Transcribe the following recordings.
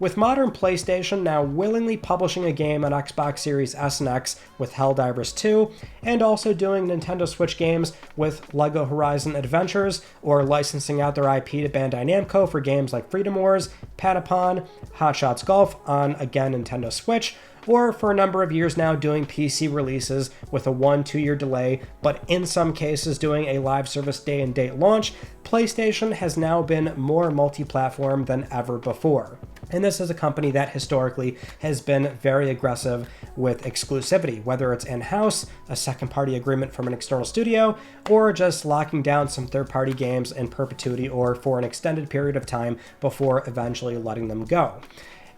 With modern PlayStation now willingly publishing a game on Xbox Series S and X with Helldivers 2, and also doing Nintendo Switch games with LEGO Horizon Adventures, or licensing out their IP to Bandai Namco for games like Freedom Wars, Patapon, Hot Shots Golf on, again, Nintendo Switch, or for a number of years now doing PC releases with a 1-2 year delay, but in some cases doing a live service day and date launch, PlayStation has now been more multi-platform than ever before. And this is a company that historically has been very aggressive with exclusivity, whether it's in-house, a second-party agreement from an external studio, or just locking down some third-party games in perpetuity or for an extended period of time before eventually letting them go.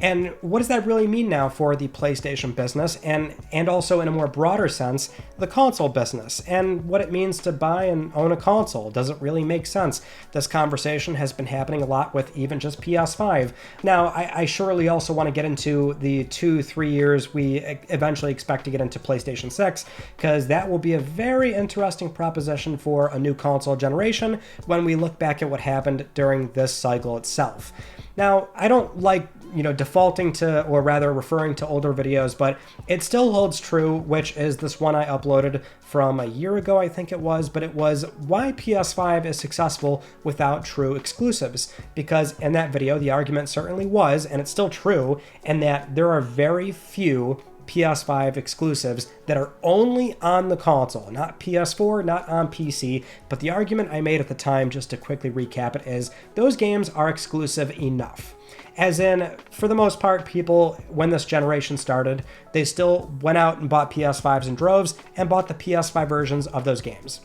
And what does that really mean now for the PlayStation business and also in a more broader sense, the console business and what it means to buy and own a console? Does it really make sense? This conversation has been happening a lot with even just PS5. Now, I surely also want to get into the 2-3 years we eventually expect to get into PlayStation 6, because that will be a very interesting proposition for a new console generation when we look back at what happened during this cycle itself. Now, I don't like, defaulting to, or rather referring to older videos, but it still holds true, which is this one I uploaded from a year ago, I think it was, but it was why PS5 is successful without true exclusives. Because in that video, the argument certainly was, and it's still true, and that there are very few PS5 exclusives that are only on the console, not PS4, not on PC, but the argument I made at the time, just to quickly recap it, is those games are exclusive enough. As in, for the most part, people, when this generation started, they still went out and bought PS5s in droves and bought the PS5 versions of those games.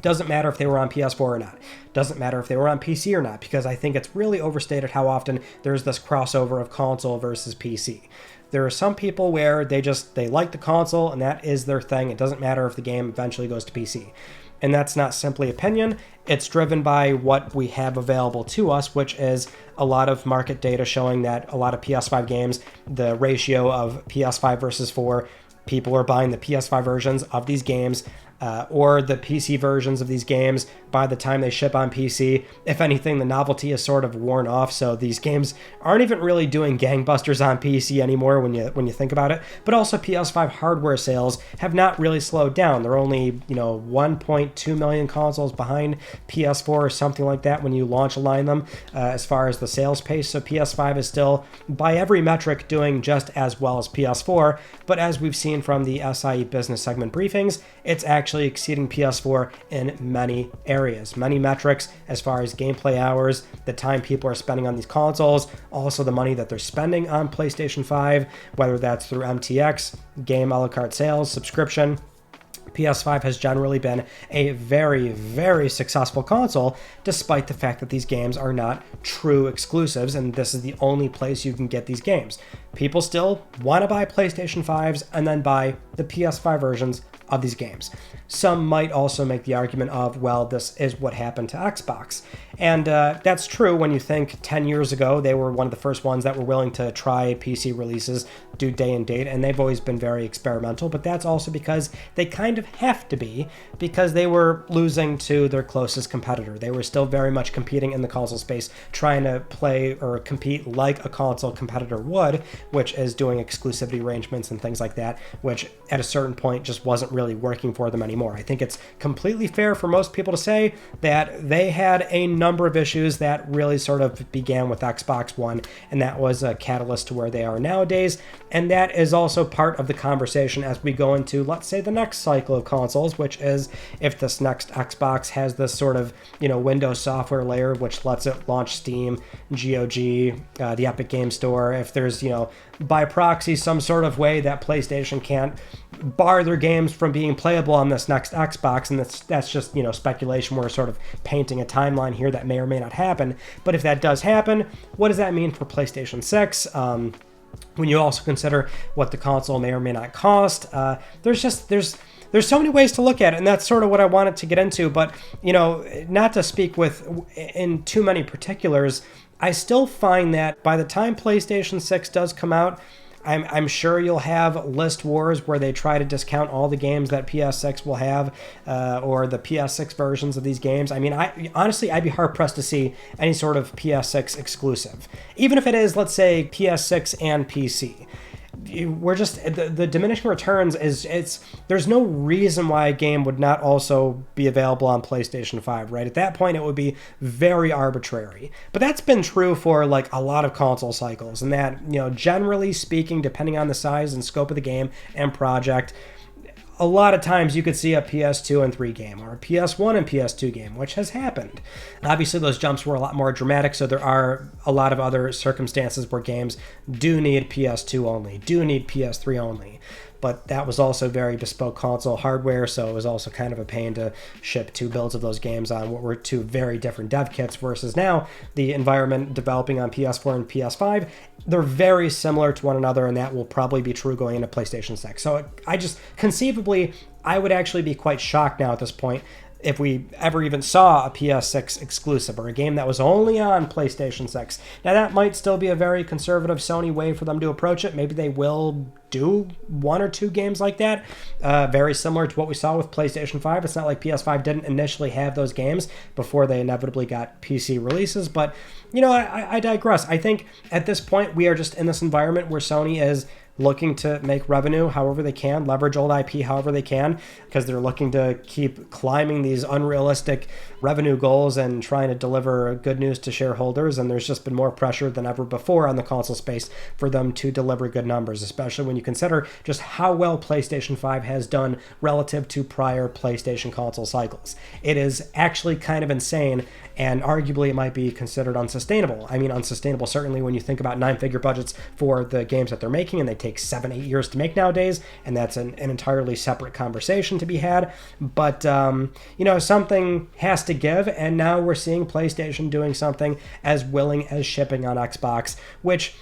Doesn't matter if they were on PS4 or not. Doesn't matter if they were on PC or not, because I think it's really overstated how often there's this crossover of console versus PC. There are some people where they like the console and that is their thing. It doesn't matter if the game eventually goes to PC. And that's not simply opinion. It's driven by what we have available to us, which is a lot of market data showing that a lot of PS5 games, the ratio of PS5 versus 4, people are buying the PS5 versions of these games or the PC versions of these games by the time they ship on PC. If anything, the novelty is sort of worn off, so these games aren't even really doing gangbusters on PC anymore when you think about it. But also PS5 hardware sales have not really slowed down. They're only 1.2 million consoles behind PS4 or something like that when you launch align them as far as the sales pace. So PS5 is still, by every metric, doing just as well as PS4. But as we've seen from the SIE business segment briefings, it's actually exceeding PS4 in many areas, many metrics as far as gameplay hours, the time people are spending on these consoles, also the money that they're spending on PlayStation 5, whether that's through MTX, game a la carte sales, subscription. PS5 has generally been a very, very successful console, despite the fact that these games are not true exclusives, and this is the only place you can get these games. People still want to buy PlayStation 5s and then buy the PS5 versions of these games. Some might also make the argument of, well, this is what happened to Xbox. And that's true when you think 10 years ago, they were one of the first ones that were willing to try PC releases, do day and date, and they've always been very experimental, but that's also because they kind of have to be, because they were losing to their closest competitor. They were still very much competing in the console space, trying to play or compete like a console competitor would, which is doing exclusivity arrangements and things like that, which at a certain point just wasn't really working for them anymore. I think it's completely fair for most people to say that they had a number of issues that really sort of began with Xbox One, and that was a catalyst to where they are nowadays. And that is also part of the conversation as we go into, let's say, the next cycle of consoles, which is if this next Xbox has this sort of, Windows software layer, which lets it launch Steam, GOG, the Epic Game Store, if there's, by proxy, some sort of way that PlayStation can't bar their games from being playable on this next Xbox, and that's just, speculation. We're sort of painting a timeline here that may or may not happen. But if that does happen, what does that mean for PlayStation 6? When you also consider what the console may or may not cost, there's so many ways to look at it, and that's sort of what I wanted to get into. But, not to speak in too many particulars, I still find that by the time PlayStation 6 does come out, I'm sure you'll have list wars where they try to discount all the games that PS6 will have, or the PS6 versions of these games. I mean, honestly, I'd be hard-pressed to see any sort of PS6 exclusive. Even if it is, let's say, PS6 and PC. We're just, the diminishing returns there's no reason why a game would not also be available on PlayStation 5, right? At that point, it would be very arbitrary. But that's been true for like a lot of console cycles, and that, generally speaking, depending on the size and scope of the game and project, a lot of times you could see a PS2 and 3 game or a PS1 and PS2 game, which has happened. Obviously, those jumps were a lot more dramatic, so there are a lot of other circumstances where games do need PS2 only, do need PS3 only. But that was also very bespoke console hardware, so it was also kind of a pain to ship 2 builds of those games on what were 2 very different dev kits, versus now the environment developing on PS4 and PS5, they're very similar to one another, and that will probably be true going into PlayStation 6. So conceivably, I would actually be quite shocked now at this point if we ever even saw a PS6 exclusive or a game that was only on PlayStation 6. Now, that might still be a very conservative Sony way for them to approach it. Maybe they will do 1 or 2 games like that, very similar to what we saw with PlayStation 5. It's not like PS5 didn't initially have those games before they inevitably got PC releases, but, I digress. I think at this point, we are just in this environment where Sony is looking to make revenue however they can, leverage old IP however they can, because they're looking to keep climbing these unrealistic revenue goals and trying to deliver good news to shareholders. And there's just been more pressure than ever before on the console space for them to deliver good numbers, especially when you consider just how well PlayStation 5 has done relative to prior PlayStation console cycles. It is actually kind of insane, and arguably it might be considered unsustainable. I mean, unsustainable certainly when you think about 9-figure budgets for the games that they're making, and they take 7-8 years to make nowadays, and that's an entirely separate conversation to be had. But something has to give, and now we're seeing PlayStation doing something as willing as shipping on Xbox, which,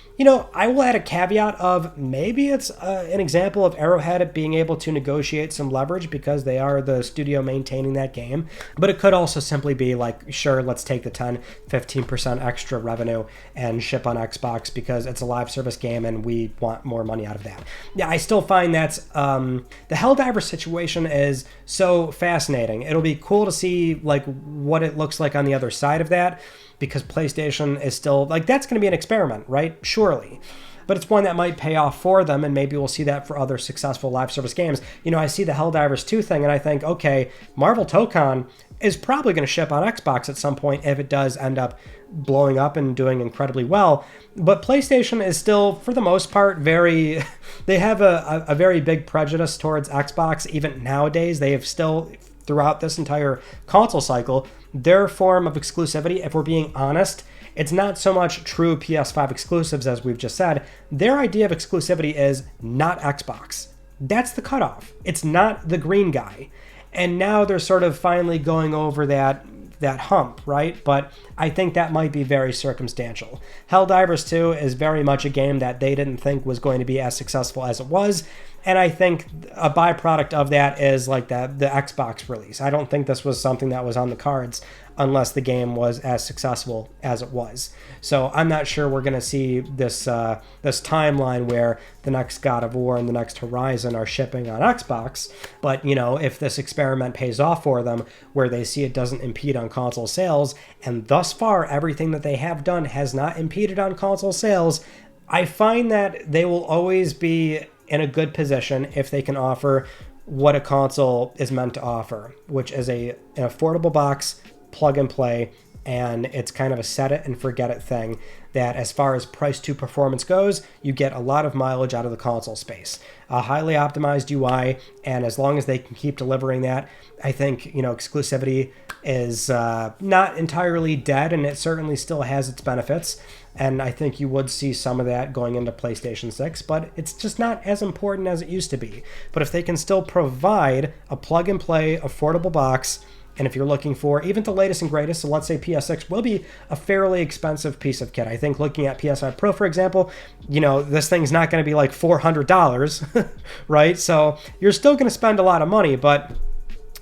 I will add a caveat of maybe it's an example of Arrowhead being able to negotiate some leverage because they are the studio maintaining that game. But it could also simply be like, sure, let's take the 10-15% extra revenue and ship on Xbox because it's a live service game and we want more money out of that. Yeah, I still find that's the Helldivers situation is so fascinating. It'll be cool to see like what it looks like on the other side of that, because PlayStation is still, like, that's going to be an experiment, right? Surely. But it's one that might pay off for them, and maybe we'll see that for other successful live service games. I see the Helldivers 2 thing, and I think, okay, Marvel Tokon is probably going to ship on Xbox at some point if it does end up blowing up and doing incredibly well. But PlayStation is still, for the most part, they have a very big prejudice towards Xbox. Even nowadays, they have still, throughout this entire console cycle, their form of exclusivity, if we're being honest, it's not so much true PS5 exclusives as we've just said. Their idea of exclusivity is not Xbox. That's the cutoff. It's not the green guy. And now they're sort of finally going over that hump, right? But I think that might be very circumstantial. Helldivers 2 is very much a game that they didn't think was going to be as successful as it was. And I think a byproduct of that is like the Xbox release. I don't think this was something that was on the cards unless the game was as successful as it was. So I'm not sure we're going to see this timeline where the next God of War and the next Horizon are shipping on Xbox. But, if this experiment pays off for them, where they see it doesn't impede on console sales, and thus far everything that they have done has not impeded on console sales, I find that they will always be in a good position if they can offer what a console is meant to offer, which is an affordable box, plug and play, and it's kind of a set it and forget it thing that, as far as price to performance goes, you get a lot of mileage out of the console space. A highly optimized UI, and as long as they can keep delivering that, I think, exclusivity is not entirely dead, and it certainly still has its benefits. And I think you would see some of that going into PlayStation 6, but it's just not as important as it used to be. But if they can still provide a plug-and-play, affordable box, and if you're looking for even the latest and greatest, so let's say PS6 will be a fairly expensive piece of kit. I think looking at PS5 Pro, for example, this thing's not going to be like $400, right? So you're still going to spend a lot of money, but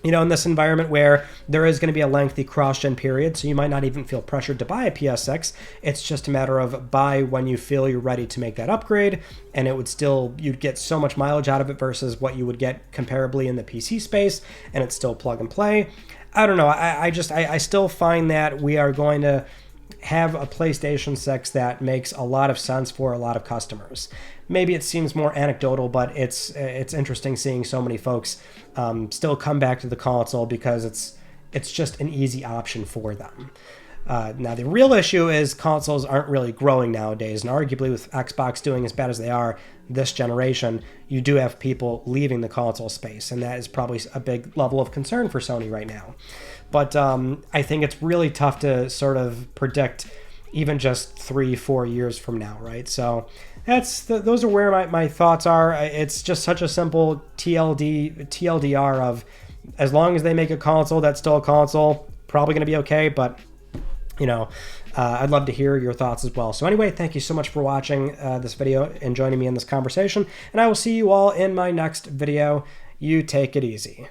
in this environment where there is going to be a lengthy cross-gen period, so you might not even feel pressured to buy a PS6. It's just a matter of buy when you feel you're ready to make that upgrade, and you'd get so much mileage out of it versus what you would get comparably in the PC space, and it's still plug and play. I don't know. I still find that we are going to have a PlayStation 6 that makes a lot of sense for a lot of customers. Maybe it seems more anecdotal, but it's interesting seeing so many folks still come back to the console because it's just an easy option for them. Now, the real issue is consoles aren't really growing nowadays, and arguably with Xbox doing as bad as they are this generation, you do have people leaving the console space, and that is probably a big level of concern for Sony right now. But I think it's really tough to sort of predict even just 3-4 years from now, right? So those are where my thoughts are. It's just such a simple TLDR of, as long as they make a console that's still a console, probably going to be okay, but I'd love to hear your thoughts as well. So anyway, thank you so much for watching this video and joining me in this conversation, and I will see you all in my next video. You take it easy.